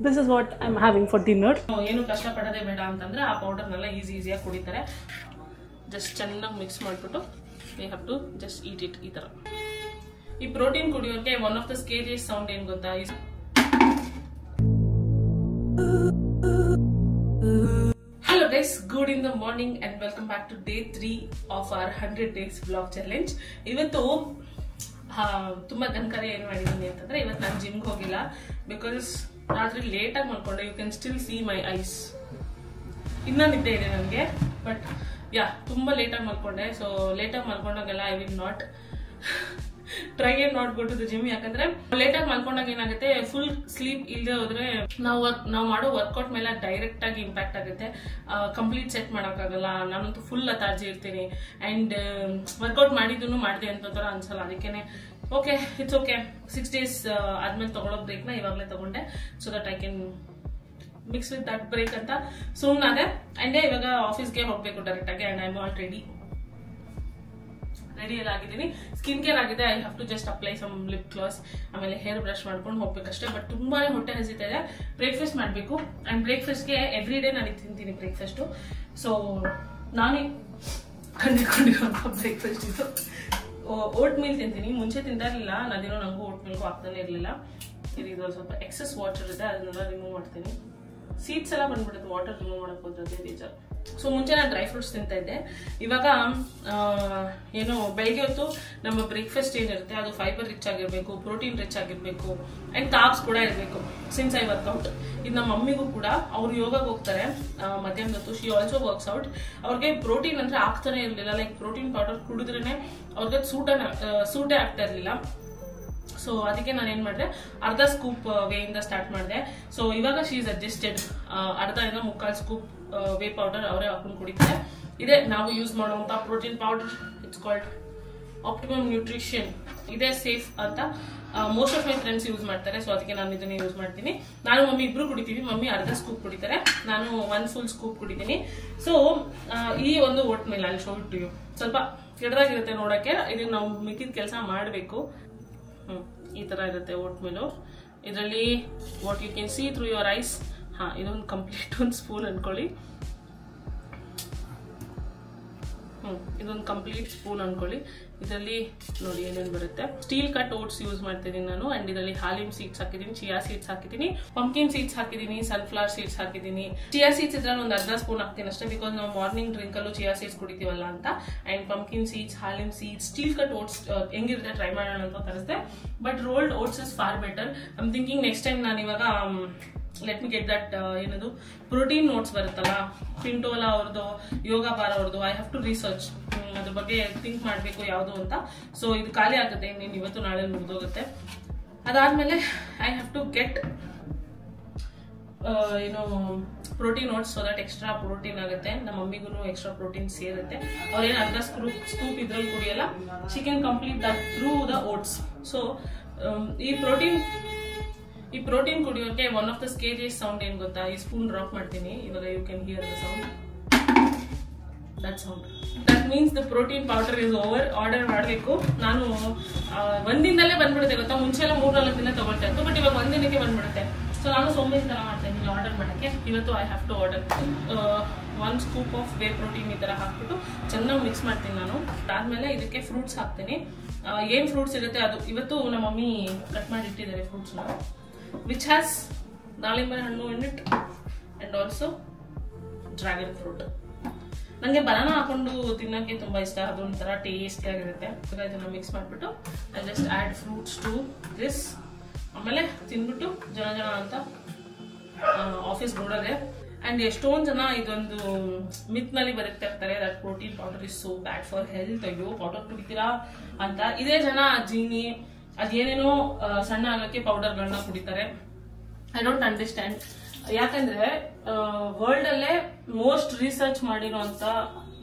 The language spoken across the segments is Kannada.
this is what I'm having for dinner. ಏನು ಕಷ್ಟ ಪಡೋದೇ ಬೇಡ ಅಂತಂದ್ರೆ ಆ ಪೌಡರ್ನೆಲ್ಲ ಈಸಿಯಾಗಿ ಕುಡಿತಾರೆ. ಜಸ್ಟ್ ಚೆನ್ನಾಗಿ ಮಿಕ್ಸ್ ಮಾಡಿಬಿಟ್ಟು we have to just eat it ಈ ತರ. ಈ ಪ್ರೋಟೀನ್ ಕುಡಿಯೋಕೆ one of the scariest sound ಏನ್ ಗೊತ್ತಾ? Hello guys, good in the morning and welcome back to day 3 of our 100 days vlog challenge. ಇವತ್ತು ತುಂಬಾ ಗಂಕರಿ ಏನು ಮಾಡಿದ್ದೀನಿ ಅಂತಂದ್ರೆ ಇವತ್ತು ನಾನು ಜಿಮ್ಗೆ ಹೋಗಿಲ್ಲ ಬಿಕಾಸ್ ರಾತ್ರಿ ಲೇಟ್ ಆಗಿ ಮಾಡ್ಕೊಂಡೆ. You can still see my eyes. ಇನ್ನೂ ನಿದ್ದೆ ಇದೆ ನನಗೆ, ಬಟ್ ಯಾ ತುಂಬಾ ಲೇಟ್ ಆಗಿ ಮಾಡ್ಕೊಂಡೆ. ಸೊ ಲೇಟ್ ಆಗಿ ಮಾಡ್ಕೊಂಡಾಗೆಲ್ಲ I will not try and not go to the gym. ಯಾಕಂದ್ರೆ ಲೇಟ್ ಆಗಿ ಮಾಡ್ಕೊಂಡಾಗ ಏನಾಗುತ್ತೆ, ಫುಲ್ ಸ್ಲೀಪ್ ಇಲ್ಲದೆ ಹೋದ್ರೆ ನಾವು ಮಾಡೋ ವರ್ಕೌಟ್ ಮೇಲೆ ಡೈರೆಕ್ಟ್ ಆಗಿ ಇಂಪ್ಯಾಕ್ಟ್ ಆಗುತ್ತೆ. ಕಂಪ್ಲೀಟ್ ಸೆಟ್ ಮಾಡೋಕ್ಕಾಗಲ್ಲ. ನಾನಂತೂ ಫುಲ್ ಅತಾರ್ಜಿ ಇರ್ತೀನಿ ಅಂಡ್ ವರ್ಕೌಟ್ ಮಾಡಿದ್ದು ಮಾಡಿದೆ ಅಂತ ಅನ್ಸಲ್ಲ. ಅದಕ್ಕೇನೆ ಓಕೆ, ಇಟ್ಸ್ ಓಕೆ, 6 days ಆದ್ಮೇಲೆ ತಗೊಳ್ಳೋ ಬ್ರೇಕ್ನ ಇವಾಗಲೇ ತಗೊಂಡೆ, so that I can mix with that break ಅಂತ ಸುಮ್ಮನಾದೆ. ಅಂಡ್ ಇವಾಗ ಆಫೀಸ್ಗೆ ಹೋಗ್ಬೇಕು ಡೈರೆಕ್ಟ್ ಆಗಿ. And I am all ready ಎಲ್ಲ ಆಗಿದ್ದೀನಿ. ಸ್ಕಿನ್ ಕೇರ್ ಆಗಿದೆ. I have to just apply some lip gloss, ಆಮೇಲೆ ಹೇರ್ ಬ್ರಷ್ ಮಾಡ್ಕೊಂಡು ಹೋಗ್ಬೇಕಷ್ಟೇ. ಬಟ್ ತುಂಬಾನೇ ಹೊಟ್ಟೆ ಹಸಿತಾ ಇದೆ. ಬ್ರೇಕ್ಫಾಸ್ಟ್ ಮಾಡಬೇಕು. ಅಂಡ್ ಬ್ರೇಕ್ಫಾಸ್ಟ್ಗೆ ಎವ್ರಿ ಡೇ ನಾನು ತಿಂತೀನಿ ಬ್ರೇಕ್ಫಾಸ್ಟು. ಸೊ ನಾನೇ ಕಂಡುಕೊಂಡಿರುವಂಥ ಬ್ರೇಕ್ಫಾಸ್ಟ್ ಇದು. ಓಟ್ ಮೀಲ್ ತಿಂತೀನಿ. ಮುಂಚೆ ತಿಂತಾ ಇರಲಿಲ್ಲ ನಾನೇನೋ, ನನಗೂ ಓಟ್ ಮೀಲ್ಗೂ ಆಗ್ತಾನೆ ಇರಲಿಲ್ಲ. ಇದು ಸ್ವಲ್ಪ ಎಕ್ಸಸ್ ವಾಟರ್ ಇದೆ, ಅದನ್ನೆಲ್ಲ ರಿಮೂವ್ ಮಾಡ್ತೀನಿ. ಸೀಡ್ಸ್ ಎಲ್ಲ ಬಂದ್ಬಿಡುತ್ತೆ ವಾಟರ್ ರಿಮೂವ್ ಮಾಡಕ್ ಹೋದ್ರೆ ಬೇಜಾರು. ಸೊ ಮುಂಚೆ ನಾನು ಡ್ರೈ ಫ್ರೂಟ್ಸ್ ತಿಂತಾ ಇದ್ದೆ. ಇವಾಗ ಏನು ಬೆಳಗ್ಗೆ ಹೊತ್ತು ನಮ್ಮ ಬ್ರೇಕ್ಫಾಸ್ಟ್ ಏನಿರುತ್ತೆ ಅದು ಫೈಬರ್ ರಿಚ್ ಆಗಿರ್ಬೇಕು, ಪ್ರೋಟೀನ್ ರಿಚ್ ಆಗಿರ್ಬೇಕು ಅಂಡ್ ಕಾರ್ಬ್ಸ್ ಕೂಡ ಇರಬೇಕು. ಸಿನ್ಸ್ ಐ ವರ್ಕ್ಔಟ್, ಇದು ನಮ್ಮ ಮಮ್ಮಿಗೂ ಕೂಡ, ಅವ್ರು ಯೋಗಕ್ಕೆ ಹೋಗ್ತಾರೆ ಮಧ್ಯಾಹ್ನದ ಹೊತ್ತು. She also works out. ಅವ್ರಿಗೆ ಪ್ರೋಟೀನ್ ಅಂದ್ರೆ ಆಗ್ತಾನೆ ಇರಲಿಲ್ಲ. ಲೈಕ್ ಪ್ರೋಟೀನ್ ಪೌಡರ್ ಕುಡಿದ್ರೇನೆ ಅವ್ರಿಗೆ ಸೂಟೇ ಆಗ್ತಾ ಇರಲಿಲ್ಲ. ಸೊ ಅದಕ್ಕೆ ನಾನು ಏನ್ ಮಾಡಿದೆ, ಅರ್ಧ ಸ್ಕೂಪ್ ವೇಯಿಂದ ಸ್ಟಾರ್ಟ್ ಮಾಡಿದೆ. ಸೊ ಇವಾಗ ಶಿ ಇಸ್ ಅಡ್ಜಸ್ಟೆಡ್. ಅರ್ಧ ಇಂದ ಮುಕ್ಕಾಲು ಸ್ಕೂಪ್ ವೇ ಪೌಡರ್ ಅವರೇ ಹಾಕೊಂಡು ಕುಡಿತಾರೆ. ಇದೇ ನಾವು ಯೂಸ್ ಮಾಡುವಂತ protein powder. It's called optimum nutrition. ಇದೇ ಸೇಫ್ ಅಂತ most of my friends use ಮಾಡ್ತಾರೆ. ಸೊ ಅದಕ್ಕೆ ನಾನು ಇದನ್ನೇ ಯೂಸ್ ಮಾಡ್ತೀನಿ. ನಾನು ಮಮ್ಮಿ ಇಬ್ರು ಕುಡಿತೀವಿ. ಮಮ್ಮಿ ಅರ್ಧ ಸ್ಕೂಪ್ ಕುಡಿತಾರೆ, ನಾನು 1 full ಸ್ಕೂಪ್ ಕುಡಿತೀನಿ. ಸೊ ಈ ಒಂದು ಓಟ್ ಮೀಲ್ ಅಲ್ಲಿ ಶೋ ಇಟ್ಟು ಸ್ವಲ್ಪ ಕೆಡದಾಗಿರುತ್ತೆ ನೋಡಕ್ಕೆ. ಇದನ್ನ ನಾವು ಮಿಕ್ಕಿದ ಕೆಲಸ ಮಾಡಬೇಕು. ಈ ತರ ಇರುತ್ತೆ ಓಟ್ ಮೀಲು. ಇದರಲ್ಲಿ what you can see through your eyes. ಇದೊಂದು ಕಂಪ್ಲೀಟ್ ಒಂದು ಸ್ಪೂನ್ ಅನ್ಕೊಳ್ಳಿ. ಇದೊಂದು ಕಂಪ್ಲೀಟ್ ಸ್ಪೂನ್ ಅನ್ಕೊಳ್ಳಿ. ಇದರಲ್ಲಿ ನೋಡಿ ಏನೇನು ಬರುತ್ತೆ. ಸ್ಟೀಲ್ ಕಟ್ ಓಟ್ಸ್ ಯೂಸ್ ಮಾಡ್ತಿದ್ದೀನಿ ನಾನು. ಅಂಡ್ ಇದರಲ್ಲಿ ಹಾಲಿಮ್ ಸೀಡ್ಸ್ ಹಾಕಿದ್ದೀನಿ, ಚಿಯಾ ಸೀಡ್ಸ್ ಹಾಕಿದ್ದೀನಿ, ಪಂಪ್ಕಿನ್ ಸೀಡ್ಸ್ ಹಾಕಿದ್ದೀನಿ, ಸನ್ಫ್ಲವರ್ ಸೀಡ್ಸ್ ಹಾಕಿದ್ದೀನಿ. ಚಿಯಾ ಸೀಡ್ಸ್ ಇದ್ರಲ್ಲಿ ಒಂದು ಅರ್ಧ ಸ್ಪೂನ್ ಹಾಕ್ತೀನಿ ಅಷ್ಟೇ, ಬಿಕಾಸ್ ನಾವು ಮಾರ್ನಿಂಗ್ ಡ್ರಿಂಕ್ ಅಲ್ಲೂ ಚಿಯಾ ಸೀಡ್ಸ್ ಕುಡಿತೀವಲ್ಲ ಅಂತ. ಅಂಡ್ ಪಂಪ್ಕಿನ್ ಸೀಡ್ಸ್, ಹಾಲಿಮ್ ಸೀಡ್ಸ್, ಸ್ಟೀಲ್ ಕಟ್ ಓಟ್ಸ್ ಹೆಂಗಿರುತ್ತೆ ಟ್ರೈ ಮಾಡೋಣ ಅಂತ ತರಿಸ್ದೆ. But rolled oats is far better. I am thinking next time ನಾನು ಇವಾಗ ಲೆಟ್ ಮಿ ಗೆಟ್ ದಟ್ ಏನದು ಪ್ರೋಟೀನ್ ನೋಟ್ಸ್ ಬರುತ್ತಲ್ಲ, ಪಿಂಟೋಲಾ ಅವ್ರದ್ದು, ಯೋಗ ಬಾರ ಅವ್ರದ್ದು. ಐ ಹ್ಯಾವ್ ಟು ರಿಸರ್ಚ್ ಅದ್ರ ಬಗ್ಗೆ, ಥಿಂಕ್ ಮಾಡಬೇಕು ಯಾವುದು ಅಂತ. ಸೊ ಇದು ಖಾಲಿ ಆಗುತ್ತೆ, ಇನ್ನೇನು ಇವತ್ತು ನಾಳೆ ಮುಗಿದೋಗುತ್ತೆ. ಅದಾದ್ಮೇಲೆ ಐ ಹ್ಯಾವ್ ಟು ಗೆಟ್ ಏನು protein notes, so that extra protein ಆಗುತ್ತೆ. ನಮ್ಮ ಮಮ್ಮಿಗೂ ಎಕ್ಸ್ಟ್ರಾ ಪ್ರೋಟೀನ್ ಸೇರುತ್ತೆ. ಅವ್ರೇನು ಅರ್ಧ ಸ್ಕೂಪ್ ಇದ್ರಲ್ಲಿ ಕುಡಿಯಲ್ಲ. She can complete that through the oats. So ಈ ಪ್ರೋಟೀನ್ ಕುಡಿಯೋಕೆ one of the scariest sound ಏನ್ ಗೊತ್ತಾ? ಈ ಸ್ಪೂನ್ ಡ್ರಾಪ್ ಮಾಡ್ತೀನಿ ಇವಾಗ. You can hear the sound. That sound, that means the protein powder is over. Order ಮಾಡಬೇಕು. ನಾನು ಒಂದಿನದಲ್ಲೇ ಬಂದ್ಬಿಡುತ್ತೆ ಗೊತ್ತಾ. ಮುಂಚೆ ಎಲ್ಲ 3-4 ದಿನ ತಗೊಳ್ತಾ ಇತ್ತು, ಬಟ್ ಇವಾಗ ಒಂದಿನಕ್ಕೆ ಬಂದ್ಬಿಡುತ್ತೆ. ಸೊ ನಾನು ಸೋಂಬೇರಿ ತರ ಮಾಡ್ತಾ ಇದ್ದೀನಿ ಆರ್ಡರ್ ಮಾಡಕ್ಕೆ. ಇವತ್ತು I have to order 1 scoop of whey protein ಈ ತರ ಹಾಕ್ಬಿಟ್ಟು ಚೆನ್ನಾಗಿ ಮಿಕ್ಸ್ ಮಾಡ್ತೀನಿ ನಾನು. ಅದಾದ್ಮೇಲೆ ಇದಕ್ಕೆ ಫ್ರೂಟ್ಸ್ ಹಾಕ್ತೀನಿ. ಏನ್ ಫ್ರೂಟ್ಸ್ ಇರುತ್ತೆ ಅದು ಇವತ್ತು ನಮ್ಮ ಮಮ್ಮಿ ಕಟ್ ಮಾಡಿ ಇಟ್ಟಿದ್ದಾರೆ ಫ್ರೂಟ್ಸ್ನ, which has ದಾಳಿಂಬೆ ಹಣ್ಣು in it and also dragon fruit. ನನಗೆ ಬನಾನಾ ಹಾಕೊಂಡು ತಿನ್ನೋಕ್ಕೆ ತುಂಬಾ ಇಷ್ಟ. ಅದೊಂಥರ ಟೇಸ್ಟಿ ಆಗಿರುತ್ತೆ. ಇದನ್ನ ಮಿಕ್ಸ್ ಮಾಡಿಬಿಟ್ಟು I just add fruits to this. ಆಮೇಲೆ ತಿನ್ಬಿಟ್ಟು ಜನ ಅಂತ ಆಫೀಸ್ ನೋಡೋದೆ. ಅಂಡ್ ಎಷ್ಟೊಂದು ಜನ ಇದೊಂದು ಮಿತ್ನಲ್ಲಿ ಬದುಕ್ತಾ ಇರ್ತಾರೆ, that protein powder is so bad for health. ಅಯ್ಯೋ ಪೌಡರ್ ಕುಡಿತೀರಾ ಅಂತ. ಇದೇ ಜನ ಜೀನಿ ಅದೇನೇನೋ ಸಣ್ಣ ಆಗಕ್ಕೆ ಪೌಡರ್ಗಳನ್ನ ಕುಡಿತಾರೆ. I don't understand. ಯಾಕಂದ್ರೆ ವರ್ಲ್ಡ್ ಅಲ್ಲೇ ಮೋಸ್ಟ್ ರಿಸರ್ಚ್ ಮಾಡಿರುವಂತ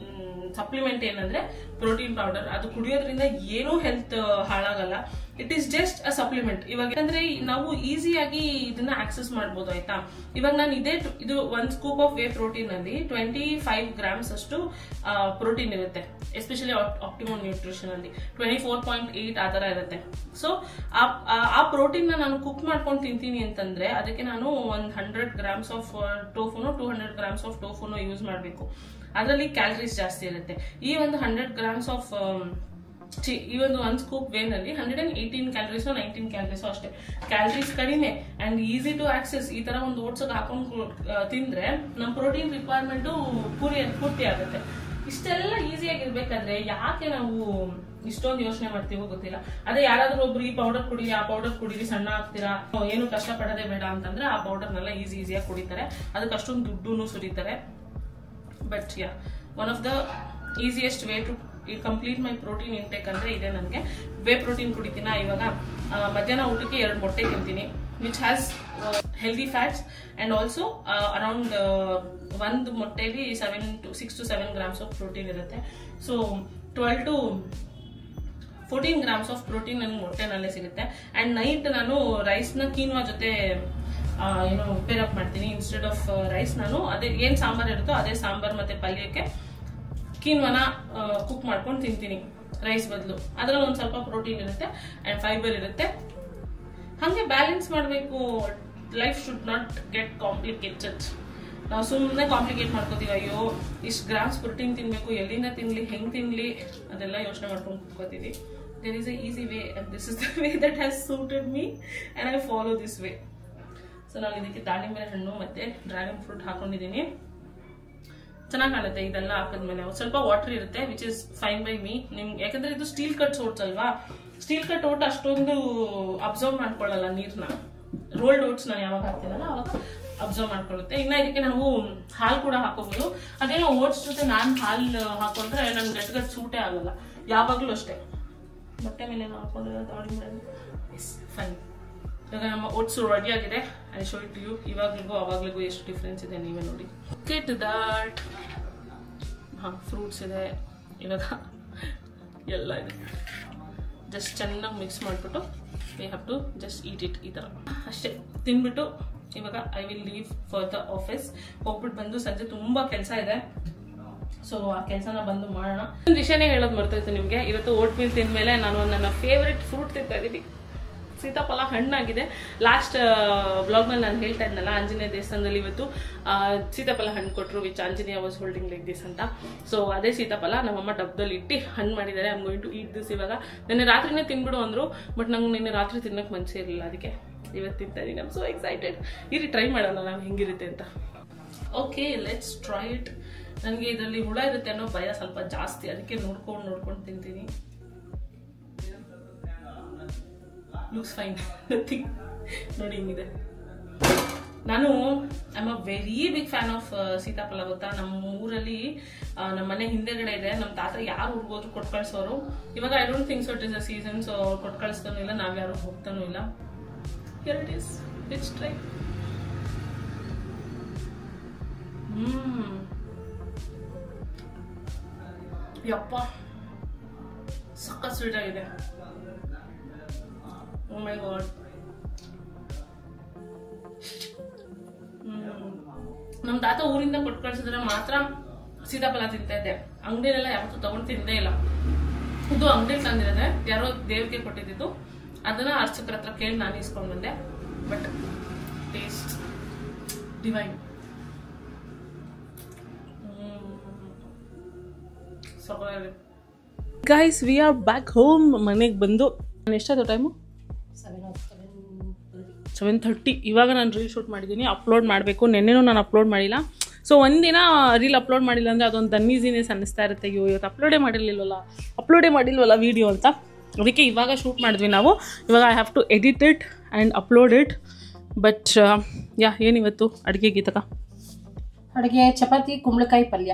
ಸಪ್ಲಿಮೆಂಟ್ ಏನಂದ್ರೆ ಪ್ರೋಟೀನ್ ಪೌಡರ್. ಅದು ಕುಡಿಯೋದ್ರಿಂದ ಏನೂ ಹೆಲ್ತ್ ಹಾಳಾಗಲ್ಲ. It is just a supplement. ಇವಾಗ ಅಂದ್ರೆ ನಾವು ಈಸಿಯಾಗಿ ಇದನ್ನ ಆಕ್ಸೆಸ್ ಮಾಡ್ಬೋದು ಆಯ್ತಾ. ಇವಾಗ ನಾನು ಇದು 1 ಸ್ಕೂಪ್ ಆಫ್ ವೇ ಪ್ರೋಟೀನ್ ಅಲ್ಲಿ 25 grams ಅಷ್ಟು ಪ್ರೋಟೀನ್ ಇರುತ್ತೆ. ಎಸ್ಪೆಷಲಿ ಆಪ್ಟಿಮಮ್ ನ್ಯೂಟ್ರಿಷನ್ ಅಲ್ಲಿ 24.8 ಆ ತರ ಇರುತ್ತೆ. ಸೊ ಆ ಪ್ರೋಟೀನ್ ನಾನು ಕುಕ್ ಮಾಡ್ಕೊಂಡು ತಿಂತೀನಿ ಅಂತಂದ್ರೆ ಅದಕ್ಕೆ ನಾನು 100 grams ಆಫ್ ಟೋಫುನೋ 200 grams ಆಫ್ ಟೋಫುನೋ ಯೂಸ್ ಮಾಡಬೇಕು. ಅದರಲ್ಲಿ ಕ್ಯಾಲರೀಸ್ ಜಾಸ್ತಿ ಇರುತ್ತೆ. ಈ ಒಂದು 100 grams ಆಫ್ ಈ ಒಂದು 1 ಸ್ಕೂಪ್ ವೇನಲ್ಲಿ 118 ಕ್ಯಾಲರೀಸ್ 19 ಕ್ಯಾಲರೀಸ್ ಅಷ್ಟೇ. ಕ್ಯಾಲರೀಸ್ ಕಡಿಮೆ ಅಂಡ್ ಈಸಿ ಟು ಆಕ್ಸೆಸ್. ಈ ತರ ಒಂದು ಓಟ್ಸ್ ಹಾಕೊಂಡು ತಿಂದ್ರೆ ನಮ್ಮ ಪ್ರೋಟೀನ್ ರಿಕ್ವೈರ್ಮೆಂಟ್ ಪೂರ್ತಿ ಆಗುತ್ತೆ. ಇಷ್ಟೆಲ್ಲ ಈಸಿಯಾಗಿರ್ಬೇಕಾದ್ರೆ ಯಾಕೆ ನಾವು ಇಷ್ಟೊಂದು ಯೋಚನೆ ಮಾಡ್ತೀವೋ ಗೊತ್ತಿಲ್ಲ. ಅದೇ ಯಾರಾದ್ರೂ ಒಬ್ರು ಈ ಪೌಡರ್ ಕುಡೀರಿ ಆ ಪೌಡರ್ ಕುಡೀರಿ ಸಣ್ಣ ಆಗ್ತೀರಾ ಏನು ಕಷ್ಟ ಪಡೋದೇ ಬೇಡ ಅಂತಂದ್ರೆ ಆ ಪೌಡರ್ನೆಲ್ಲ ಈಸಿಯಾಗಿ ಕುಡಿತಾರೆ. ಅದಕ್ಕೆ ಅಷ್ಟೊಂದು ದುಡ್ಡು ಸುರಿತಾರೆ. But yeah one of the easiest way to complete my protein intake ಅಂದ್ರೆ ಇದೆ. ನನಗೆ ವೇ ಪ್ರೋಟೀನ್ ಕುಡಿತೀನ. ಇವಾಗ ಮಧ್ಯಾಹ್ನ ಊಟಕ್ಕೆ 2 ಮೊಟ್ಟೆ ತಿಂತೀನಿ, which has healthy fats and also around 1 ಮೊಟ್ಟೆಲಿ 6 to 7 grams ಆಫ್ ಪ್ರೋಟೀನ್ ಇರುತ್ತೆ. So 12 to 14 grams of protein ನನಗೆ ಮೊಟ್ಟೆನಲ್ಲೇ ಸಿಗುತ್ತೆ. ಅಂಡ್ ನೈಟ್ ನಾನು ರೈಸ್ನ ಕೀನ್ವಾ ಜೊತೆ ಪೇರ್ ಅಪ್ ಮಾಡ್ತೀನಿ. ಇನ್ಸ್ಟೆಡ್ ಆಫ್ ರೈಸ್ ನಾನು ಅದೇ ಏನ್ ಸಾಂಬಾರ್ ಇರುತ್ತೋ ಅದೇ ಸಾಂಬಾರ್ ಮತ್ತೆ ಪಲ್ಯಕ್ಕೆ ಕೀನ್ವಾನ ಕುಕ್ ಮಾಡ್ಕೊಂಡು ತಿಂತೀನಿ ರೈಸ್ ಬದಲು. ಅದ್ರಲ್ಲಿ ಒಂದ್ ಸ್ವಲ್ಪ ಪ್ರೋಟೀನ್ ಇರುತ್ತೆ ಅಂಡ್ ಫೈಬರ್ ಇರುತ್ತೆ. ಹಂಗೆ ಬ್ಯಾಲೆನ್ಸ್ ಮಾಡಬೇಕು. Life should not get complicated. ನಾವು ಸುಮ್ಮನೆ ಕಾಂಪ್ಲಿಕೇಟ್ ಮಾಡ್ಕೋತೀವಿ. ಅಯ್ಯೋ ಇಷ್ಟು ಗ್ರಾಮ್ಸ್ ಪ್ರೋಟೀನ್ ತಿನ್ಬೇಕು, ಎಲ್ಲಿಂದ ತಿನ್ಲಿ, ಹೆಂಗ್ ತಿನ್ಲಿ ಅದೆಲ್ಲ ಯೋಚನೆ ಮಾಡ್ಕೊಂಡು ಕೂತ್ಕೋತೀವಿ. There is a easy way and this is the way that has suited me and I follow this way. So ನಾನು ಇದಕ್ಕೆ ದಾಳಿಂಬೆ ಹಣ್ಣು ಮತ್ತೆ ಡ್ರ್ಯಾಗನ್ ಫ್ರೂಟ್ ಹಾಕೊಂಡಿದ್ದೀನಿ. ಚೆನ್ನಾಗಿ ಕಾಣುತ್ತೆ ಇದೆಲ್ಲ ಹಾಕಿದ್ಮೇಲೆ. ಸ್ವಲ್ಪ ವಾಟರ್ ಇರುತ್ತೆ which is fine by me. ನಿಮ್ಗೆ ಯಾಕಂದ್ರೆ ಇದು ಸ್ಟೀಲ್ ಕಟ್ ಓಟ್ಸ್ ಅಲ್ವಾ. ಸ್ಟೀಲ್ ಕಟ್ ಓಟ್ ಅಷ್ಟೊಂದು ಅಬ್ಸರ್ವ್ ಮಾಡ್ಕೊಳ್ಳಲ್ಲ ನೀರ್ನ. ರೋಲ್ಡ್ ಓಟ್ಸ್ ನಾನು ಯಾವಾಗ ಹಾಕ್ತೀನಲ್ಲ ಅವಾಗ ಅಬ್ಸರ್ವ್ ಮಾಡ್ಕೊಳ್ಳುತ್ತೆ. ಇನ್ನ ಇದಕ್ಕೆ ನಾವು ಹಾಲು ಕೂಡ ಹಾಕೋಬಹುದು. ಅದೇನೋ ಓಟ್ಸ್ ಜೊತೆ ನಾನು ಹಾಲು ಹಾಕೊಂಡ್ರೆ ನನ್ಗೆ ಗಟ್ಟಿ ಸೂಟೇ ಆಗಲ್ಲ ಯಾವಾಗ್ಲೂ ಅಷ್ಟೇ. ಬಟ್ಟೆ ಮೇಲೆ ಹಾಕೊಂಡಿರೋ ದಾಳಿಂಬೆ ಫೈನ್. ಇವಾಗ ನಮ್ಮ ಓಟ್ಸ್ ರೆಡಿ ಆಗಿದೆ. I show it you. ಇವಾಗ್ಲಿಗೂ ಅವಾಗ್ಲಿಗೂ ಎಷ್ಟು ಡಿಫ್ರೆನ್ಸ್ ಇದೆ ನೀವೇ ನೋಡಿ. Get that. ಫ್ರೂಟ್ಸ್ ಇದೆ ಇವಾಗ ಎಲ್ಲ ಇದೆ. ಜಸ್ಟ್ ಚೆನ್ನಾಗಿ ಮಿಕ್ಸ್ ಮಾಡಿಬಿಟ್ಟು we have to just eat it. ಈ ಥರ ಅಷ್ಟೇ ತಿನ್ಬಿಟ್ಟು ಇವಾಗ I will leave for the office. ಹೋಗ್ಬಿಟ್ಟು ಬಂದು ಸಂಜೆ ತುಂಬಾ ಕೆಲಸ ಇದೆ. ಸೊ ಆ ಕೆಲಸನ ಬಂದು ಮಾಡೋಣ. ಒಂದು ವಿಷಯನೇ ಹೇಳೋದು ಮರ್ತೋಯ್ತು ನಿಮಗೆ. ಇವತ್ತು ಓಟ್ ಮೀಲ್ ತಿಂದ್ಮೇಲೆ ನಾನು ನನ್ನ ಫೇವ್ರೆಟ್ ಫ್ರೂಟ್ ತಿಂತಾ ಇದ್ದೀನಿ. ಸೀತಾಫಲ ಹಣ್ಣಾಗಿದೆ. ಲಾಸ್ಟ್ ಬ್ಲಾಗ್ನಲ್ಲಿ ನಾನು ಹೇಳ್ತಾ ಇದ್ನಲ್ಲ ಆಂಜನೇಯ ದೇವಸ್ಥಾನದಲ್ಲಿ ಇವತ್ತು ಸೀತಾಫಲ ಹಣ್ಣು ಕೊಟ್ಟರು which Anjaneya was holding like this ಅಂತ. ಸೊ ಅದೇ ಸೀತಾಫಲ ನಮ್ಮಮ್ಮ ಡಬ್ಬದಲ್ಲಿ ಇಟ್ಟು ಹಣ್ಣು ಮಾಡಿದ್ದಾರೆ. I am going to eat this. ಇವಾಗ ನಿನ್ನೆ ರಾತ್ರಿನೇ ತಿನ್ಬಿಡು ಅಂದ್ರು, ಬಟ್ ನಂಗೆ ನಿನ್ನೆ ರಾತ್ರಿ ತಿನ್ನಕ್ಕೆ ಮನಸ್ಸೇ ಇರಲಿಲ್ಲ. ಅದಕ್ಕೆ ಇವತ್ತು ತಿಂತಾ ಇದ್ದೀನಿ. I am so excited. ಇಲ್ಲಿ ಟ್ರೈ ಮಾಡೋಣ ನಾವು ಹೆಂಗಿರುತ್ತೆ ಅಂತ. Okay let's try it. ನನಗೆ ಇದರಲ್ಲಿ ಹುಳ ಇರುತ್ತೆ ಅನ್ನೋ ಭಯ ಸ್ವಲ್ಪ ಜಾಸ್ತಿ. ಅದಕ್ಕೆ ನೋಡ್ಕೊಂಡು ತಿಂತೀನಿ. Looks fine. ನಥಿಂಗ್ ನೋಡಿ ಹಿಂಗಿದೆ. ನಾನು I am a very big fan of sitaphal. ಗೊತ್ತಾ, ನಮ್ಮ ಊರಲ್ಲಿ ನಮ್ಮ ಮನೆ ಹಿಂದೆಗಡೆ ಇದೆ. ನಮ್ಮ ತಾತ ಯಾರು ಊರಿಗೋದ್ರು ಕೊಟ್ಟು ಕಳ್ಸೋರು. ಇವಾಗ I don't think so it is a season. So ಅವ್ರು ಕೊಟ್ಟು ಕಳಿಸ್ತಾನೂ ಇಲ್ಲ, ನಾವ್ ಯಾರು ಹೋಗ್ತಾನೂ ಇಲ್ಲ. Here it is. Let's try. ಯಪ್ಪ ಸಖತ್ ಸ್ವೀಟ್ ಆಗಿದೆ. Oh my god. ನಮ್ ತಾತ ಊರಿಂದ ಕೊಟ್ಟು ಕಳ್ಸಿದ್ರೆ ಮಾತ್ರ ಸೀತಾಫಲ ತಿಂತಾ ಇದ್ದೆ. ಅಂಗಡಿನೆಲ್ಲ ಯಾವತ್ತೂ ತಗೊಂಡು ತಿಂದೇ ಇಲ್ಲ. ಇದು ಅಂಗಡಿಲಿ ತಂದಿರೋದೆ, ಯಾರೋ ದೇವ್ರಿಗೆ ಕೊಟ್ಟಿದ್ದು. ಅದನ್ನ ಅರ್ಚಕರ ಹತ್ರ ಕೇಳಿ ನಾನು ಇಸ್ಕೊಂಡ್ ಬಂದೆ. But taste divine. Guys we are back home. ಮನೆಗೆ ಬಂದು ನಾನು ಎಷ್ಟಾಯ್ತು ಟೈಮು 7:30. ಇವಾಗ ನಾನು ರೀಲ್ ಶೂಟ್ ಮಾಡಿದ್ದೀನಿ, ಅಪ್ಲೋಡ್ ಮಾಡಬೇಕು. ನೆನ್ನೆನೂ ನಾನು ಅಪ್ಲೋಡ್ ಮಾಡಿಲ್ಲ. ಸೊ ಒಂದಿನ ರೀಲ್ ಅಪ್ಲೋಡ್ ಮಾಡಿಲ್ಲ ಅಂದರೆ ಅದೊಂದು ಅನ್ಈಸಿನೆಸ್ ಅನ್ನಿಸ್ತಾ ಇರುತ್ತೆ. ಅಯ್ಯೋ ಇವತ್ತು ಅಪ್ಲೋಡೇ ಮಾಡಿಲ್ವಲ್ಲ ವೀಡಿಯೋ ಅಂತ. ಅದಕ್ಕೆ ಇವಾಗ ಶೂಟ್ ಮಾಡಿದ್ವಿ ನಾವು. ಇವಾಗ I have to edit it and upload it. But ಏನಿವತ್ತು ಅಡುಗೆ ಗೀತಕ? ಅಡುಗೆ ಚಪಾತಿ ಕುಂಬಳಕಾಯಿ ಪಲ್ಯ.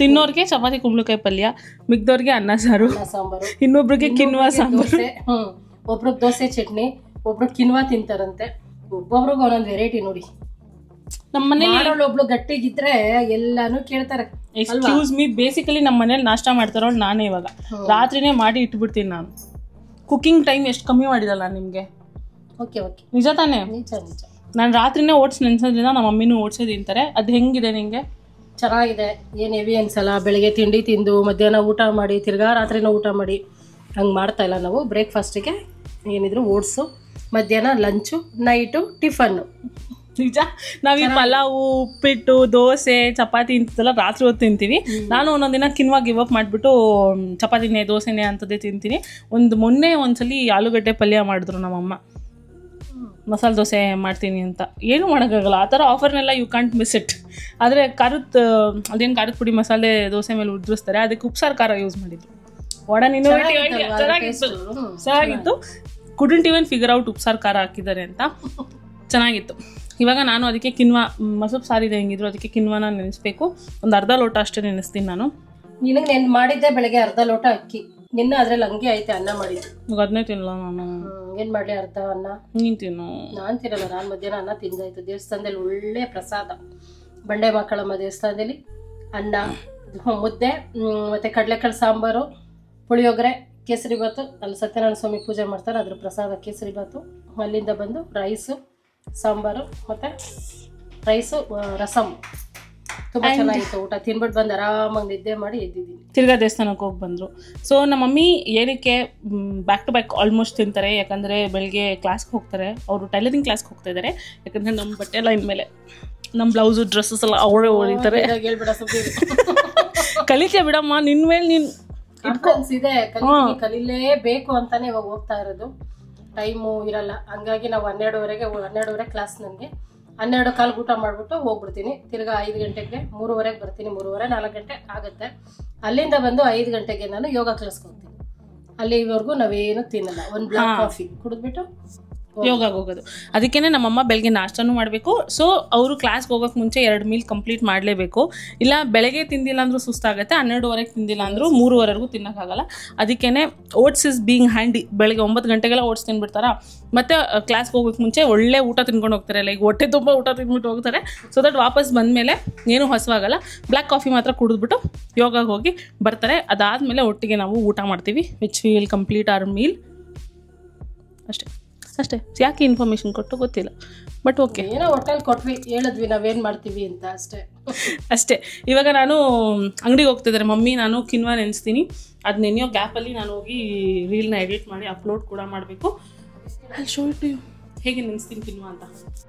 ತಿನ್ನೋರ್ಗೆ ಚಪಾತಿ ಕುಂಬಳಕಾಯಿ ಪಲ್ಯ, ಮಿಕ್ದವ್ರಿಗೆ ಅನ್ನ ಸಾರು, ಇನ್ನೊಬ್ರಿಗೆ ಕಿನ್ವಾ ಸಾಂಬಾರು, ಒಬ್ರಿಗೆ ದೋಸೆ ಚಟ್ನಿ, ಒಬ್ರು ಕಿನ್ವಾ ತಿಂತಾರಂತೆ. ಒಬ್ಬೊಬ್ರಿಗೆ ಒಂದೊಂದು ವೆರೈಟಿ ನೋಡಿ. ನಮ್ಮ ಮನೇಲಿ ಒಬ್ಳು ಗಟ್ಟಿಗಿದ್ರೆ ಎಲ್ಲಾನು ಕೇಳ್ತಾರೆ. ಎಕ್ಸ್ಕ್ಯೂಸ್ ಮೀ, ಬೇಸಿಕಲಿ ನಮ್ಮ ಮನೇಲಿ ನಾಷ್ಟ ಮಾಡ್ತಾರೋ ನಾನೇ ಇವಾಗ ರಾತ್ರಿನೇ ಮಾಡಿ ಇಟ್ಬಿಡ್ತೀನಿ ನಾನು. ಕುಕಿಂಗ್ ಟೈಮ್ ಎಷ್ಟು ಕಮ್ಮಿ ಮಾಡಿದಲ್ಲ ನಿಮಗೆ. ಓಕೆ ಓಕೆ, ನಿಜ ತಾನೇ? ನಿಜ ನಿಜ. ನಾನು ರಾತ್ರಿನೇ ಓಟ್ಸ್ ನೆನ್ಸೋದ್ರಿಂದ ನಮ್ಮ ಮಮ್ಮಿನೂ ಓಟ್ಸೇ ತಿಂತಾರೆ. ಅದು ಹೆಂಗಿದೆ ನಿಮಗೆ? ಚೆನ್ನಾಗಿದೆ, ಏನು ಹೆವಿ ಅನ್ಸಲ್ಲ. ಬೆಳಗ್ಗೆ ತಿಂಡಿ ತಿಂದು ಮಧ್ಯಾಹ್ನ ಊಟ ಮಾಡಿ ತಿರ್ಗಾ ರಾತ್ರಿನೂ ಊಟ ಮಾಡಿ ಹಂಗೆ ಮಾಡ್ತಾ ಇಲ್ಲ ನಾವು. ಬ್ರೇಕ್ಫಾಸ್ಟಿಗೆ ಏನಿದ್ರು ಓಟ್ಸು, ಮಧ್ಯಾಹ್ನ ಲಂಚು, ನೈಟು ಟಿಫನ್ನು. ನಿಜ. ನಾವು ಈ ಪಲಾವು, ಉಪ್ಪಿಟ್ಟು, ದೋಸೆ, ಚಪಾತಿ ಇಂಥದ್ದೆಲ್ಲ ರಾತ್ರಿ ಹೊತ್ತು ತಿಂತೀವಿ. ನಾನು ಒಂದೊಂದಿನ ಕಿನ್ವಾ ಗಿವ್ ಅಪ್ ಮಾಡಿಬಿಟ್ಟು ಚಪಾತಿನೇ ದೋಸೆನೇ ಅಂಥದ್ದೇ ತಿಂತೀನಿ. ಮೊನ್ನೆ ಒಂದ್ಸಲಿ ಆಲೂಗಡ್ಡೆ ಪಲ್ಯ ಮಾಡಿದ್ರು ನಮ್ಮಮ್ಮ, ಮಸಾಲೆ ದೋಸೆ ಮಾಡ್ತೀನಿ ಅಂತ. ಏನೂ ಮಾಡೋಕ್ಕಾಗಲ್ಲ, ಆ ಥರ ಆಫರ್ನೆಲ್ಲ ಯು ಕಾಂಟ್ ಮಿಸ್ ಇಟ್. ಆದರೆ ಅದೇನು ಖಾರದ ಪುಡಿ ಮಸಾಲೆ ದೋಸೆ ಮೇಲೆ ಉದ್ರಿಸ್ತಾರೆ, ಅದಕ್ಕೆ ಉಪ್ಸಾರು ಖಾರ ಯೂಸ್ ಮಾಡಿದ್ರು. ವಾರ್ಡನ್ ಇನ್ನೋವೇಟಿವ್ ಐಡಿಯಾ, ಚೆನ್ನಾಗಿತ್ತು. ಕುಡಂಟ್ ಇವನ್ ಫಿಗರ್ ಔಟ್ ಉಪ್ಸಾರು ಖಾರ ಹಾಕಿದ್ದಾರೆ ಅಂತ. ಚೆನ್ನಾಗಿತ್ತು. ಇವಾಗ ನಾನು ಅದಕ್ಕೆ ಕಿನ್ವಾ, ಮಸೂಬ್ ಸಾರಿದೆ ಹೆಂಗಿದ್ರು, ಅದಕ್ಕೆ ಕಿನ್ವಾನ ನೆನೆಸ್ಬೇಕು. ಒಂದು ಅರ್ಧ ಲೋಟ ಅಷ್ಟೇ ನೆನೆಸ್ತೀನಿ ನಾನು. ನಿನಗೆ ಮಾಡಿದ್ದೆ ಬೆಳಗ್ಗೆ ಅರ್ಧ ಲೋಟ ಅಕ್ಕಿ, ನಿನ್ನ ಅದ್ರಲ್ಲಿ ಹಂಗೆ ಐತೆ ಅನ್ನ ಮಾಡಿದ್ದು. ಅದನ್ನೇ ತಿನ್ನಲ್ಲ ನಾನು. ಏನು ಮಾಡಲಿ, ಅರ್ಧ ಅನ್ನ ನೀನು ತಿನ್ನು. ನಾನು ತಿನ್ನಲ್ಲ, ನಾನು ಮಧ್ಯಾಹ್ನ ಅನ್ನ ತಿಂದಾಯ್ತು. ದೇವಸ್ಥಾನದಲ್ಲಿ ಒಳ್ಳೆ ಪ್ರಸಾದ, ಬಂಡೆ ಮಕ್ಕಳಮ್ಮ ದೇವಸ್ಥಾನದಲ್ಲಿ ಅನ್ನ, ಮುದ್ದೆ, ಮತ್ತು ಕಡಲೆಕಾಳು ಸಾಂಬಾರು, ಪುಳಿಯೋಗರೆ, ಕೇಸರಿ ಬಾತು. ಅಲ್ಲಿ ಸತ್ಯನಾರಾಯಣ ಸ್ವಾಮಿ ಪೂಜೆ ಮಾಡ್ತಾರೆ, ಅದ್ರ ಪ್ರಸಾದ ಕೇಸರಿ ಬಾತು. ಅಲ್ಲಿಂದ ಬಂದು ರೈಸು, ಸಾಂಬಾರು, ಮತ್ತು ರೈಸು, ರಸಮ್. ತುಂಬ ಚೆನ್ನಾಗಿತ್ತು ಊಟ. ತಿನ್ಬಿಟ್ಟು ಬಂದು ಆರಾಮಾಗಿ ನಿದ್ದೆ ಮಾಡಿ ಎದ್ದಿದ್ದೀನಿ. ತಿರ್ಗಾ ದೇವಸ್ಥಾನಕ್ಕೆ ಹೋಗಿ ಬಂದರು. ಸೊ ನಮ್ಮ ಮಮ್ಮಿ ಏನಕ್ಕೆ ಬ್ಯಾಕ್ ಟು ಬ್ಯಾಕ್ ಆಲ್ಮೋಸ್ಟ್ ತಿಂತಾರೆ, ಯಾಕಂದರೆ ಬೆಳಗ್ಗೆ ಕ್ಲಾಸ್ಗೆ ಹೋಗ್ತಾರೆ, ಅವರು ಟೈಲರಿಂಗ್ ಕ್ಲಾಸ್ಗೆ ಹೋಗ್ತಾ ಇದ್ದಾರೆ. ಯಾಕಂದರೆ ನಮ್ಮ ಬಟ್ಟೆ ಎಲ್ಲ ಇನ್ಮೇಲೆ ನಮ್ಮ ಬ್ಲೌಸು ಡ್ರೆಸ್ಸಸ್ ಎಲ್ಲ ಅವರೇ ಹೊಲಿತಾರೆ. ಹೇಳ್ಬಿಡ, ಕಲಿತೀಯ ಬಿಡಮ್ಮ, ನಿನ್ನ ಮೇಲೆ ನೀನು ಇದೆ, ಕಲೀಲೇಬೇಕು ಅಂತಾನೆ ಇವಾಗ ಹೋಗ್ತಾ ಇರೋದು. ಟೈಮು ಇರಲ್ಲ, ಹಂಗಾಗಿ ನಾವು 12:30 ಕ್ಲಾಸ್. ನನಗೆ 12:15 ಊಟ ಮಾಡಿಬಿಟ್ಟು ಹೋಗ್ಬಿಡ್ತೀನಿ. ತಿರ್ಗಾ 5 ಗಂಟೆಗೆ 3:30 ಬರ್ತೀನಿ. 3:30 4 ಗಂಟೆ ಆಗುತ್ತೆ. ಅಲ್ಲಿಂದ ಬಂದು 5 ಗಂಟೆಗೆ ನಾನು ಯೋಗ ಕ್ಲಾಸ್ಗೆ ಹೋಗ್ತೀನಿ. ಅಲ್ಲಿವರೆಗೂ ನಾವೇನು ತಿನ್ನಲ್ಲ, ಒಂದು ಬ್ಲಾಕ್ ಕಾಫಿ ಕುಡಿದ್ಬಿಟ್ಟು ಯೋಗಾಗೆ ಹೋಗೋದು. ಅದಕ್ಕೇ ನಮ್ಮಮ್ಮ ಬೆಳಗ್ಗೆ ನಾಷ್ಟನೂ ಮಾಡಬೇಕು. ಸೊ ಅವರು ಕ್ಲಾಸ್ಗೆ ಹೋಗೋಕೆ ಮುಂಚೆ 2 ಮೀಲ್ ಕಂಪ್ಲೀಟ್ ಮಾಡಲೇಬೇಕು. ಇಲ್ಲ ಬೆಳಗ್ಗೆ ತಿಂದಿಲ್ಲ ಅಂದರೂ ಸುಸ್ತಾಗುತ್ತೆ, 12:30 ತಿಂದಿಲ್ಲ ಅಂದರೂ 3:00ವರೆಗೂ ತಿನ್ನೋಕ್ಕಾಗಲ್ಲ. ಅದಕ್ಕೇ ಓಟ್ಸ್ ಇಸ್ ಬೀಯಿಂಗ್ ಹ್ಯಾಂಡಿ. ಬೆಳಗ್ಗೆ 9 ಗಂಟೆಗೆಲ್ಲ ಓಟ್ಸ್ ತಿನ್ಬಿಡ್ತಾರಾ, ಮತ್ತು ಕ್ಲಾಸ್ಗೆ ಹೋಗೋಕೆ ಮುಂಚೆ ಒಳ್ಳೆ ಊಟ ತಿನ್ಕೊಂಡು ಹೋಗ್ತಾರೆ. ಲೈಕ್ ಹೊಟ್ಟೆ ತುಂಬ ಊಟ ತಿಂದ್ಬಿಟ್ಟು ಹೋಗ್ತಾರೆ. ಸೊ ದಟ್ ವಾಪಸ್ ಬಂದಮೇಲೆ ಏನೂ ಹಸುವಾಗಲ್ಲ. ಬ್ಲ್ಯಾಕ್ ಕಾಫಿ ಮಾತ್ರ ಕುಡಿದ್ಬಿಟ್ಟು ಯೋಗಾಗೆ ಹೋಗಿ ಬರ್ತಾರೆ. ಅದಾದಮೇಲೆ ಒಟ್ಟಿಗೆ ನಾವು ಊಟ ಮಾಡ್ತೀವಿ, which will complete our meal. ಅಷ್ಟೇ. ಯಾಕೆ ಇನ್ಫಾರ್ಮೇಷನ್ ಕೊಟ್ಟು ಗೊತ್ತಿಲ್ಲ, ಬಟ್ ಓಕೆ, ಏನೋ ಹೋಟೆಲ್ ಕೊಟ್ವಿ, ಹೇಳಿದ್ವಿ ನಾವೇನು ಮಾಡ್ತೀವಿ ಅಂತ ಅಷ್ಟೇ. ಇವಾಗ ನಾನು ಅಂಗಡಿಗೆ ಹೋಗ್ತಿದ್ದಾರೆ ಮಮ್ಮಿ, ನಾನು ಕಿನ್ವಾ ನೆನೆಸ್ತೀನಿ. ಅದು ನೆನೆಯೋ ಗ್ಯಾಪಲ್ಲಿ ನಾನು ಹೋಗಿ ರೀಲ್ನ ಎಡಿಟ್ ಮಾಡಿ ಅಪ್ಲೋಡ್ ಕೂಡ ಮಾಡಬೇಕು. ಅಲ್ಲಿ ಶೋ ಇಟ್ಟು ಹೇಗೆ ನೆನೆಸ್ತೀನಿ ಕಿನ್ವಾ ಅಂತ.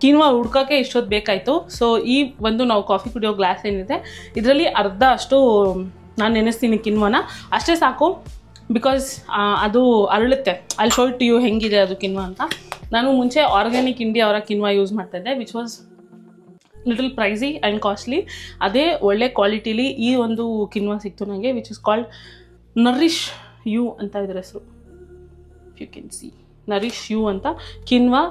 ಕಿನ್ವಾ ಹುಡ್ಕೋಕ್ಕೆ ಇಷ್ಟೊತ್ತು ಬೇಕಾಯಿತು. ಸೊ ಈ ಒಂದು ನಾವು ಕಾಫಿ ಕುಡಿಯೋ ಗ್ಲಾಸ್ ಏನಿದೆ, ಇದರಲ್ಲಿ ಅರ್ಧ ಅಷ್ಟು ನಾನು ನೆನೆಸ್ತೀನಿ ಕಿನ್ವಾನ, ಅಷ್ಟೇ ಸಾಕು. ಬಿಕಾಸ್ ಅದು ಅರಳುತ್ತೆ. ಅಲ್ಲಿ ಶೋ ಇಟ್ಟು ಹೆಂಗಿದೆ ಅದು ಕಿನ್ವಾ ಅಂತ. ನಾನು ಮುಂಚೆ ಆರ್ಗ್ಯಾನಿಕ್ ಇಂಡಿಯಾ ಅವರ ಕಿನ್ವಾ ಯೂಸ್ ಮಾಡ್ತಾಯಿದ್ದೆ, which was little pricey and costly. ಅದೇ ಒಳ್ಳೆ ಕ್ವಾಲಿಟಿಲಿ ಈ ಒಂದು ಕಿನ್ವಾ ಸಿಕ್ತು ನನಗೆ, which is called nourish you ಅಂತ ಇದ್ರ ಹೆಸರು. You can see nourish you ಅಂತ. Quinoa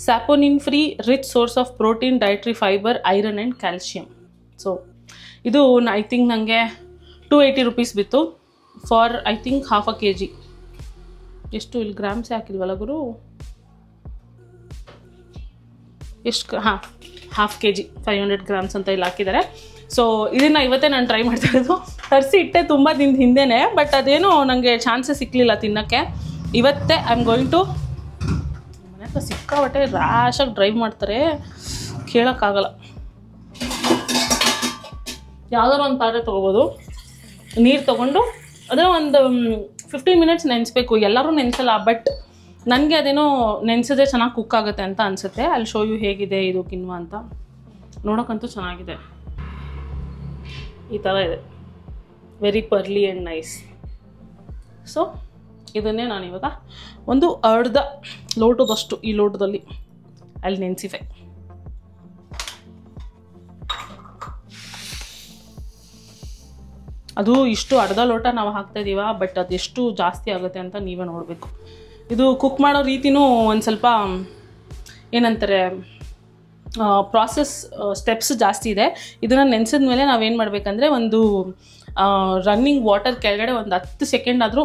saponin free, rich source of protein, dietary fibre, iron and calcium. So ಇದು ಐ ಥಿಂಕ್ ನನಗೆ 280 rupees ಬಿತ್ತು for I think half a kg. ಎಷ್ಟು ಇಲ್ಲಿ ಗ್ರಾಮ್ಸೇ ಹಾಕಿಲ್ವಲ್ಲ ಗುರು, ಎಷ್ಟು half kg 500 grams ಅಂತ ಇಲ್ಲಿ ಹಾಕಿದ್ದಾರೆ. ಸೊ ಇದನ್ನು ಇವತ್ತೇ ನಾನು ಟ್ರೈ ಮಾಡ್ತಾ ಇರೋದು. ತರಿಸಿ ಇಟ್ಟೆ ತುಂಬ ದಿನದ ಹಿಂದೆಯೇ, ಬಟ್ ಅದೇನೋ ನನಗೆ ಚಾನ್ಸೇ ಸಿಕ್ಕಲಿಲ್ಲ ತಿನ್ನೋಕ್ಕೆ. ಇವತ್ತೇ ಐ ಆಮ್ ಗೋಯಿಂಗ್ ಟು. ಮನೆ ಹತ್ರ ಸಿಕ್ಕಾಬಟ್ಟೆ ರ್ಯಾಶಾಗಿ ಡ್ರೈವ್ ಮಾಡ್ತಾರೆ, ಕೇಳೋಕ್ಕಾಗಲ್ಲ. ಯಾವುದಾದ್ರು ಒಂದು ಪಾತ್ರೆ ತೊಗೋಬೋದು, ನೀರು ತೊಗೊಂಡು ಅದರ ಒಂದು 15 minutes ನೆನೆಸ್ಬೇಕು. ಎಲ್ಲರೂ ನೆನೆಸಲ್ಲ, ಬಟ್ ನನಗೆ ಅದೇನೋ ನೆನೆಸಿದ್ರೆ ಚೆನ್ನಾಗಿ ಕುಕ್ ಆಗುತ್ತೆ ಅಂತ ಅನಿಸುತ್ತೆ. ಅಲ್ಲಿ ಶೋ ಯು ಹೇಗಿದೆ ಇದು ಕಿನ್ವಾ ಅಂತ. ನೋಡೋಕ್ಕಂತೂ ಚೆನ್ನಾಗಿದೆ, ಈ ಥರ ಇದೆ, very pearly and nice. So ಇದನ್ನೇ ನಾನಿವಾಗ ಒಂದು ಅರ್ಧ ಲೋಟದಷ್ಟು, ಈ ಲೋಟದಲ್ಲಿ ಅಲ್ಲಿ ನೆನೆಸಿದೆ. ಅದು ಇಷ್ಟು ಅರ್ಧ ಲೋಟ ನಾವು ಹಾಕ್ತಾಯಿದ್ದೀವ, ಬಟ್ ಅದೆಷ್ಟು ಜಾಸ್ತಿ ಆಗುತ್ತೆ ಅಂತ ನೀವೇ ನೋಡಬೇಕು. ಇದು ಕುಕ್ ಮಾಡೋ ರೀತಿನೂ ಒಂದು ಸ್ವಲ್ಪ ಏನಂತಾರೆ, ಪ್ರಾಸೆಸ್ ಸ್ಟೆಪ್ಸ್ ಜಾಸ್ತಿ ಇದೆ. ಇದನ್ನು ನೆನೆಸಿದ ಮೇಲೆ ನಾವೇನು ಮಾಡಬೇಕಂದ್ರೆ, ಒಂದು ರನ್ನಿಂಗ್ ವಾಟರ್ ಕೆಳಗಡೆ ಒಂದು 10 ಸೆಕೆಂಡ್ ಆದರೂ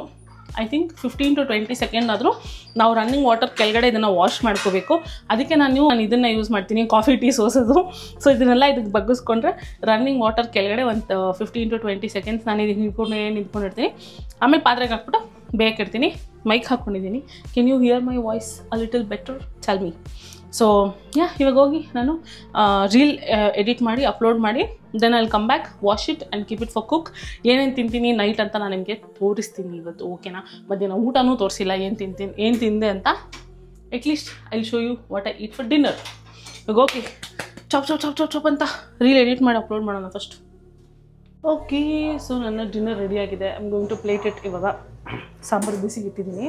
ಐ ಥಿಂಕ್ 15 to 20 ಸೆಕೆಂಡ್ ಆದರೂ ನಾವು ರನ್ನಿಂಗ್ ವಾಟರ್ ಕೆಳಗಡೆ ಇದನ್ನು ವಾಶ್ ಮಾಡ್ಕೋಬೇಕು. ಅದಕ್ಕೆ ನಾನು ಇದನ್ನು ಯೂಸ್ ಮಾಡ್ತೀನಿ, ಕಾಫಿ ಟೀ ಸೋಸೋದು. ಸೊ ಇದನ್ನೆಲ್ಲ ಇದಕ್ಕೆ ಬಗ್ಗಿಸ್ಕೊಂಡ್ರೆ ರನ್ನಿಂಗ್ ವಾಟರ್ ಕೆಳಗಡೆ ಒಂದು 15 to 20 ಸೆಕೆಂಡ್ಸ್ ನಾನು ಇದಕ್ಕೆ ನಿಂತ್ಕೊಂಡಿರ್ತೀನಿ. ಆಮೇಲೆ ಪಾತ್ರೆಗೆ ಹಾಕ್ಬಿಟ್ಟು ಬೇಕಿಡ್ತೀನಿ. ಮೈಕ್ ಹಾಕ್ಕೊಂಡಿದ್ದೀನಿ. Can you hear my voice a little better? Tell me. So ಇವಾಗ ಹೋಗಿ ನಾನು ರೀಲ್ ಎಡಿಟ್ ಮಾಡಿ ಅಪ್ಲೋಡ್ ಮಾಡಿ then I'll come back, wash it and keep it for cook. ಏನೇನು ತಿಂತೀನಿ ನೈಟ್ ಅಂತ ನಾನು ನಿಮಗೆ ತೋರಿಸ್ತೀನಿ ಇವತ್ತು, ಓಕೆನಾ? ಮಧ್ಯಾಹ್ನ ಊಟನೂ ತೋರಿಸಿಲ್ಲ ಏನು ತಿಂದೆ ಅಂತ. At least I will show you what I eat for dinner. ಇವಾಗ ಓಕೆ, ಚಾಪ್ ಅಂತ ರೀಲ್ ಎಡಿಟ್ ಮಾಡಿ ಅಪ್ಲೋಡ್ ಮಾಡೋಣ ಫಸ್ಟ್. ಓಕೆ, ಸೊ ನನ್ನ ಡಿನ್ನರ್ ರೆಡಿಯಾಗಿದೆ. I am going to plate it. ಇವಾಗ ಸಾಂಬಾರು ಬಿಸಿಗೆ ಇಟ್ಟಿದ್ದೀನಿ.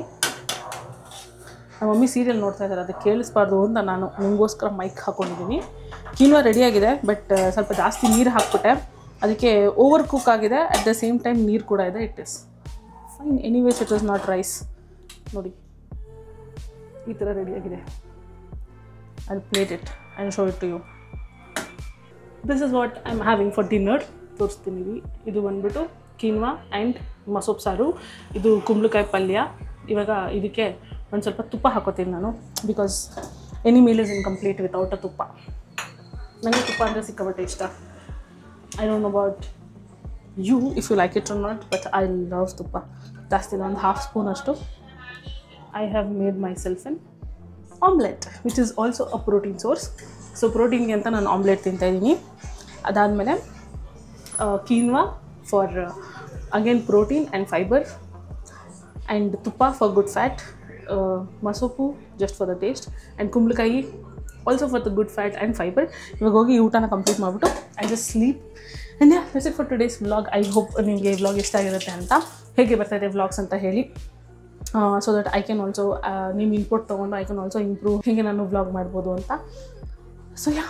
ನಮ್ಮ ಮಮ್ಮಿ ಸೀರಿಯಲ್ ನೋಡ್ತಾ ಇದ್ದಾರೆ, ಅದಕ್ಕೆ ಕೇಳಿಸ್ಬಾರ್ದು ಅಂತ ನಾನು ನಿಮಗೋಸ್ಕರ ಮೈಕ್ ಹಾಕ್ಕೊಂಡಿದ್ದೀನಿ. ಕೀನ್ವಾ ರೆಡಿಯಾಗಿದೆ, ಬಟ್ ಸ್ವಲ್ಪ ಜಾಸ್ತಿ ನೀರು ಹಾಕ್ಬಿಟ್ಟೆ, ಅದಕ್ಕೆ ಓವರ್ ಕುಕ್ ಆಗಿದೆ. ಅಟ್ ದ ಸೇಮ್ ಟೈಮ್ ನೀರು ಕೂಡ ಇದೆ. It is fine. Anyways it is not rice. ನೋಡಿ ಈ ಥರ ರೆಡಿಯಾಗಿದೆ. I plate it and show it to you. This is what I am having for dinner. ತೋರಿಸ್ತೀನಿ. ಇದು ಬಂದ್ಬಿಟ್ಟು ಕೀನ್ವಾ ಆ್ಯಂಡ್ ಮಸೊಪ್ಪು ಸಾರು. ಇದು ಕುಂಬಳಕಾಯಿ ಪಲ್ಯ. ಇವಾಗ ಇದಕ್ಕೆ ಒಂದು ಸ್ವಲ್ಪ ತುಪ್ಪ ಹಾಕೋತೀನಿ ನಾನು, because any meal is incomplete without a tuppa. ನನಗೆ ತುಪ್ಪ ಅಂದರೆ ಸಿಕ್ಕಾಪಟ್ಟೆ ಇಷ್ಟ. I don't know about you if you like it or not, but I love tuppa. ಜಾಸ್ತಿ ಇಲ್ಲ, ಒಂದು ½ ಸ್ಪೂನ್ ಅಷ್ಟು. I have made myself an omelette which is also a protein source. So ಪ್ರೋಟೀನ್ಗೆ ಅಂತ ನಾನು ಆಮ್ಲೆಟ್ ತಿಂತಾಯಿದ್ದೀನಿ. ಅದಾದಮೇಲೆ quinoa for again protein and fiber, and tuppa for good fat, masoppu just for the taste, and kumbalakayi also for the good fat and fiber. ಇವಾಗ ಹೋಗಿ ಊಟನ ಕಂಪ್ಲೀಟ್ ಮಾಡಿಬಿಟ್ಟು I just sleep. And yeah, that's it for today's vlog. I hope ನಿಮಗೆ ಈ ವ್ಲಾಗ್ ಇಷ್ಟ ಆಗಿರುತ್ತೆ ಅಂತ. ಹೇಗೆ ಬರ್ತಾ ಇದೆ ವ್ಲಾಗ್ಸ್ ಅಂತ ಹೇಳಿ, so that I can also ನಿಮ್ಮ ಇನ್ಪುಟ್ ತೊಗೊಂಡು ಐ ಕ್ಯಾನ್ ಆಲ್ಸೋ ಇಂಪ್ರೂವ್ ಹೇಗೆ ನಾನು ವ್ಲಾಗ್ ಮಾಡ್ಬೋದು ಅಂತ. So yeah,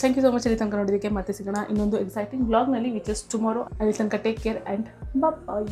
thank you so much ಇಲ್ಲಿ ತನಕ ನೋಡಿದ್ದಕ್ಕೆ. ಮತ್ತೆ ಸಿಗೋಣ ಇನ್ನೊಂದು ಎಕ್ಸೈಟಿಂಗ್ ವ್ಲಾಗ್ನಲ್ಲಿ, ವಿಚ್ ಇಸ್ ಟುಮಾರೋ. ಅಲ್ಲಿ ತನಕ ಟೇಕ್ ಕೇರ್ ಆ್ಯಂಡ್ ಬಾಯ್.